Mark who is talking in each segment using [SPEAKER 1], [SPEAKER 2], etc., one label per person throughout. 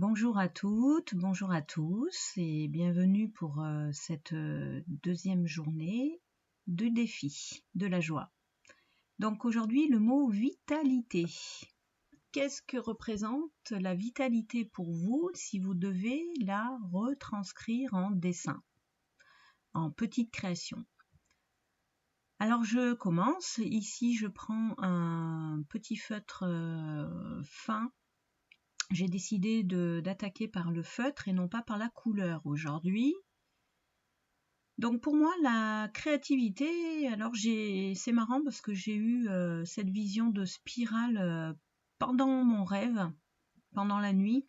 [SPEAKER 1] Bonjour à toutes, bonjour à tous et bienvenue pour cette deuxième journée du défi de la joie. Donc aujourd'hui le mot vitalité. Qu'est-ce que représente la vitalité pour vous si vous devez la retranscrire en dessin, en petite création? Alors je commence, ici je prends un petit feutre fin. J'ai décidé d'attaquer par le feutre et non pas par la couleur aujourd'hui. Donc pour moi, la créativité, alors c'est marrant parce que j'ai eu cette vision de spirale pendant mon rêve, pendant la nuit.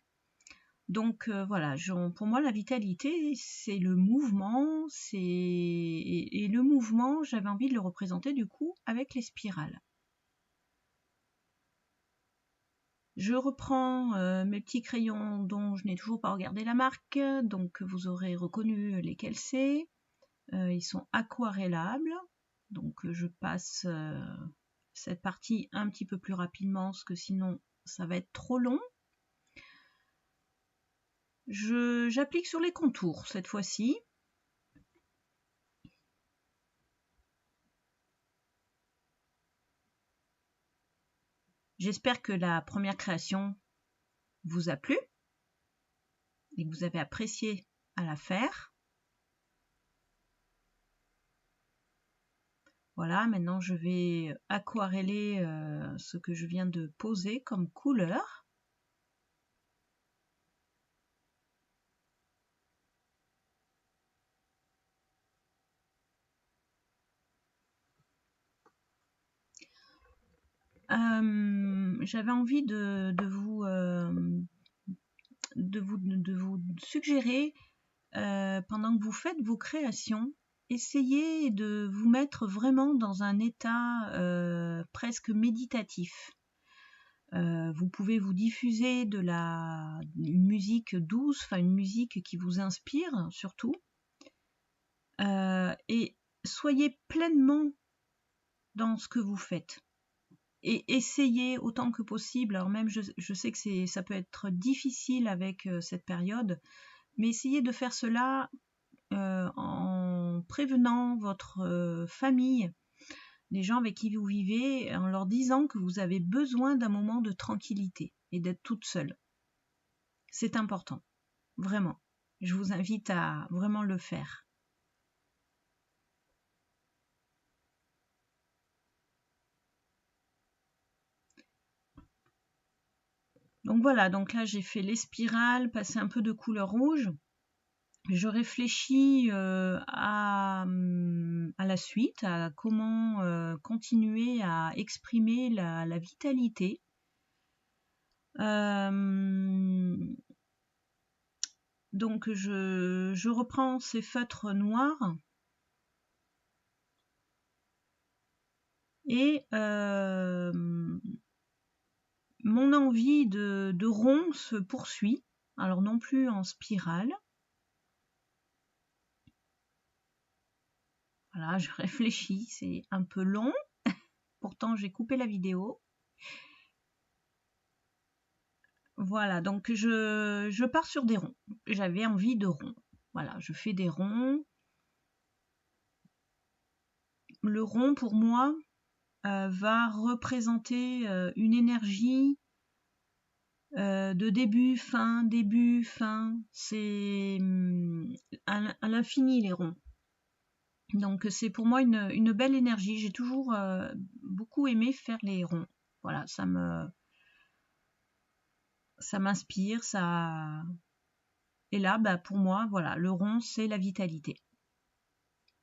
[SPEAKER 1] Donc voilà, pour moi la vitalité, c'est le mouvement, et le mouvement, j'avais envie de le représenter du coup avec les spirales. Je reprends mes petits crayons dont je n'ai toujours pas regardé la marque, donc vous aurez reconnu lesquels c'est. Ils sont aquarellables, donc je passe cette partie un petit peu plus rapidement parce que sinon ça va être trop long. J'applique sur les contours cette fois-ci. J'espère que la première création vous a plu et que vous avez apprécié à la faire. Voilà, maintenant je vais aquareller ce que je viens de poser comme couleur. J'avais envie de vous suggérer, pendant que vous faites vos créations, essayez de vous mettre vraiment dans un état presque méditatif. Vous pouvez vous diffuser une musique douce, enfin une musique qui vous inspire surtout, et soyez pleinement dans ce que vous faites. Et essayez autant que possible, alors même je sais que ça peut être difficile avec cette période, mais essayez de faire cela en prévenant votre famille, les gens avec qui vous vivez, en leur disant que vous avez besoin d'un moment de tranquillité et d'être toute seule. C'est important, vraiment. Je vous invite à vraiment le faire. Donc voilà, donc là j'ai fait les spirales, passé un peu de couleur rouge. Je réfléchis à la suite, à comment continuer à exprimer la vitalité. Donc je reprends ces feutres noirs et mon envie de rond se poursuit, alors non plus en spirale. Voilà, je réfléchis, c'est un peu long, pourtant j'ai coupé la vidéo. Voilà, donc je pars sur des ronds. J'avais envie de ronds. Voilà, je fais des ronds. Le rond, pour moi, va représenter une énergie de début, fin. C'est à l'infini, les ronds. Donc c'est pour moi une belle énergie. J'ai toujours beaucoup aimé faire les ronds. Voilà, ça m'inspire, ça. Et là, bah, pour moi, voilà, le rond, c'est la vitalité.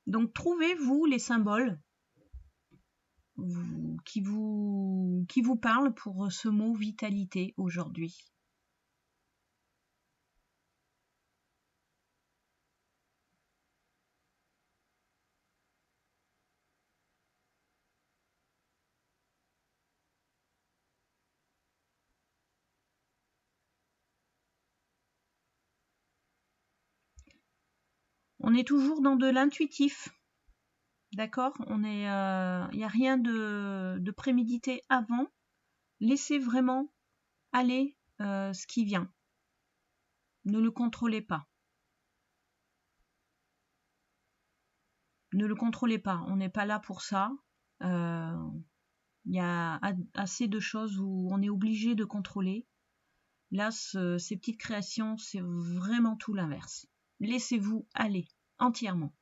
[SPEAKER 1] Donc trouvez-vous les symboles qui vous parlent pour ce mot vitalité aujourd'hui. On est toujours dans de l'intuitif, d'accord? Il n'y a rien de prémédité avant. Laissez vraiment aller ce qui vient. Ne le contrôlez pas. Ne le contrôlez pas. On n'est pas là pour ça. Il y a assez de choses où on est obligé de contrôler. Là, ces petites créations, c'est vraiment tout l'inverse. Laissez-vous aller entièrement.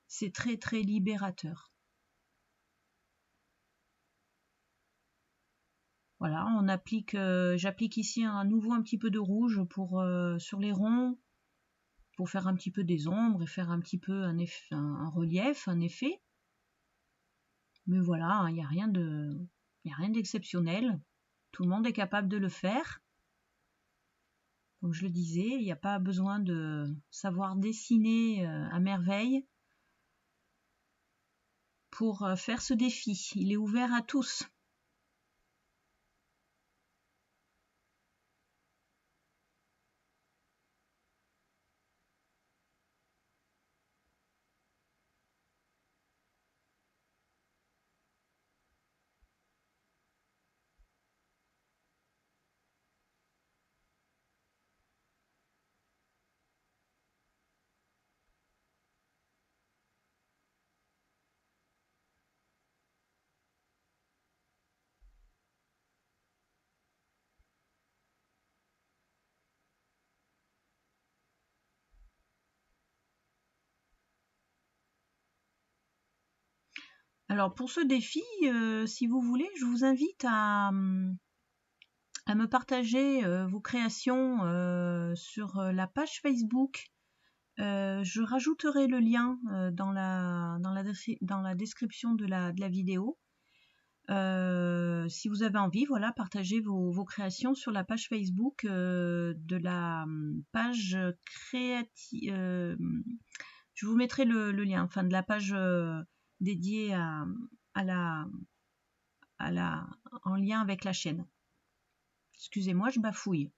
[SPEAKER 1] C'est très très libérateur. Voilà, on applique, j'applique ici à nouveau un petit peu de rouge pour sur les ronds, pour faire un petit peu des ombres et faire un petit peu un relief, un effet. Mais voilà, il n'y a rien d'exceptionnel. Tout le monde est capable de le faire. Comme je le disais, il n'y a pas besoin de savoir dessiner à merveille pour faire ce défi. Il est ouvert à tous. Alors pour ce défi, si vous voulez, je vous invite à me partager vos créations sur la page Facebook. Je rajouterai le lien dans la description de la vidéo. Si vous avez envie, voilà, partagez vos créations sur la page Facebook de la page créative. Je vous mettrai le lien, enfin de la page dédiée à la, en lien avec la chaîne. Excusez-moi, je bafouille.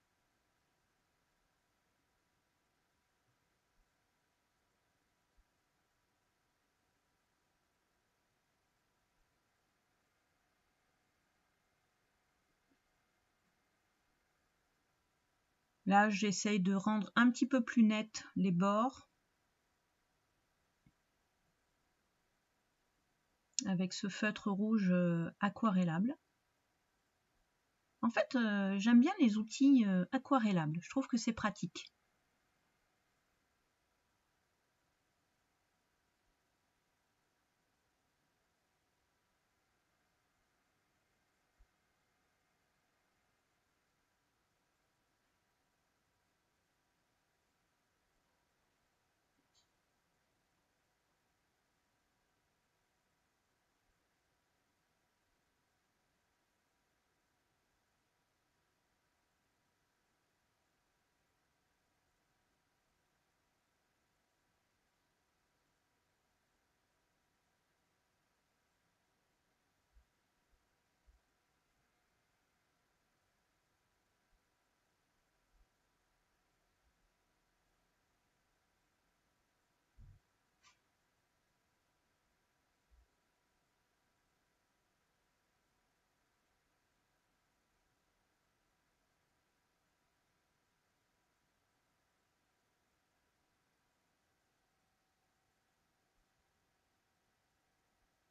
[SPEAKER 1] Là, j'essaye de rendre un petit peu plus net les bords avec ce feutre rouge aquarellable. En fait, j'aime bien les outils aquarellables. Je trouve que c'est pratique.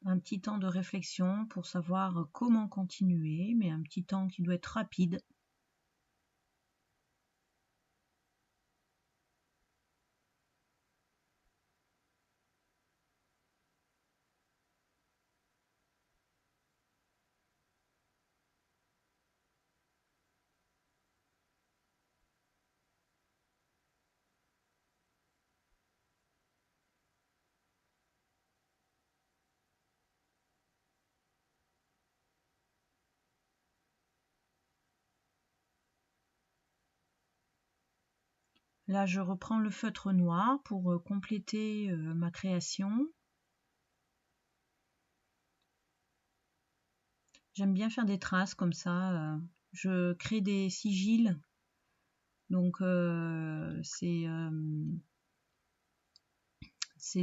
[SPEAKER 1] Un petit temps de réflexion pour savoir comment continuer, mais un petit temps qui doit être rapide. Là, je reprends le feutre noir pour compléter ma création. J'aime bien faire des traces comme ça. Je crée des sigils. Donc, c'est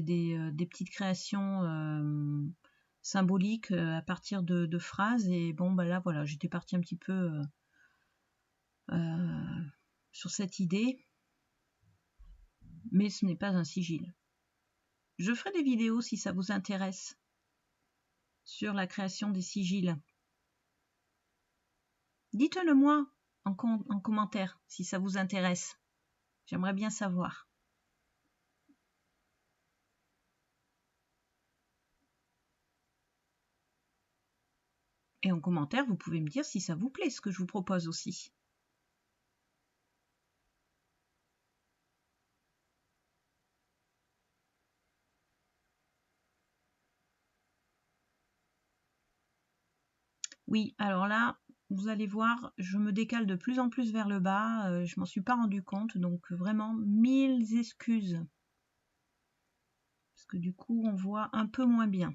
[SPEAKER 1] des petites créations symboliques à partir de phrases. Et bon, bah là, voilà, j'étais partie un petit peu sur cette idée. mais ce n'est pas un sigil. Je ferai des vidéos si ça vous intéresse sur la création des sigils. Dites-le moi en commentaire si ça vous intéresse. J'aimerais bien savoir. Et en commentaire, vous pouvez me dire si ça vous plaît, ce que je vous propose aussi. Oui, alors là, vous allez voir, je me décale de plus en plus vers le bas. Je m'en suis pas rendu compte, donc vraiment 1000 excuses. Parce que du coup, on voit un peu moins bien.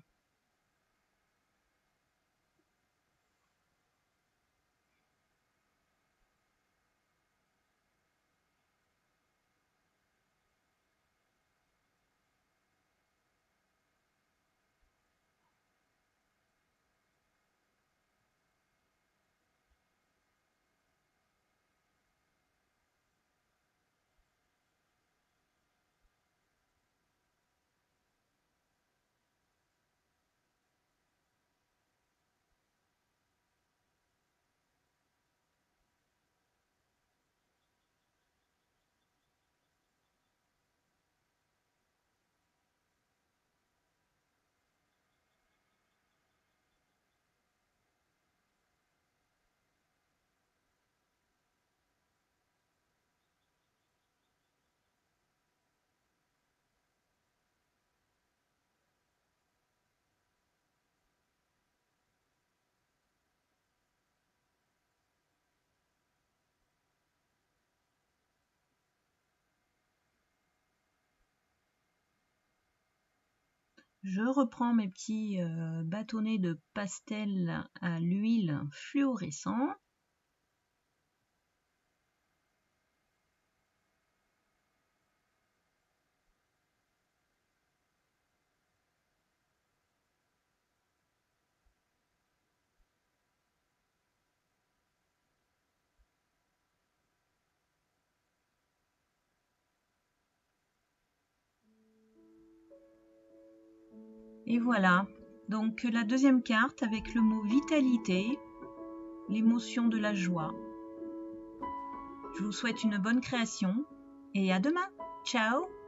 [SPEAKER 1] Je reprends mes petits bâtonnets de pastel à l'huile fluorescent. Et voilà, donc la deuxième carte avec le mot vitalité, l'émotion de la joie. Je vous souhaite une bonne création et à demain. Ciao!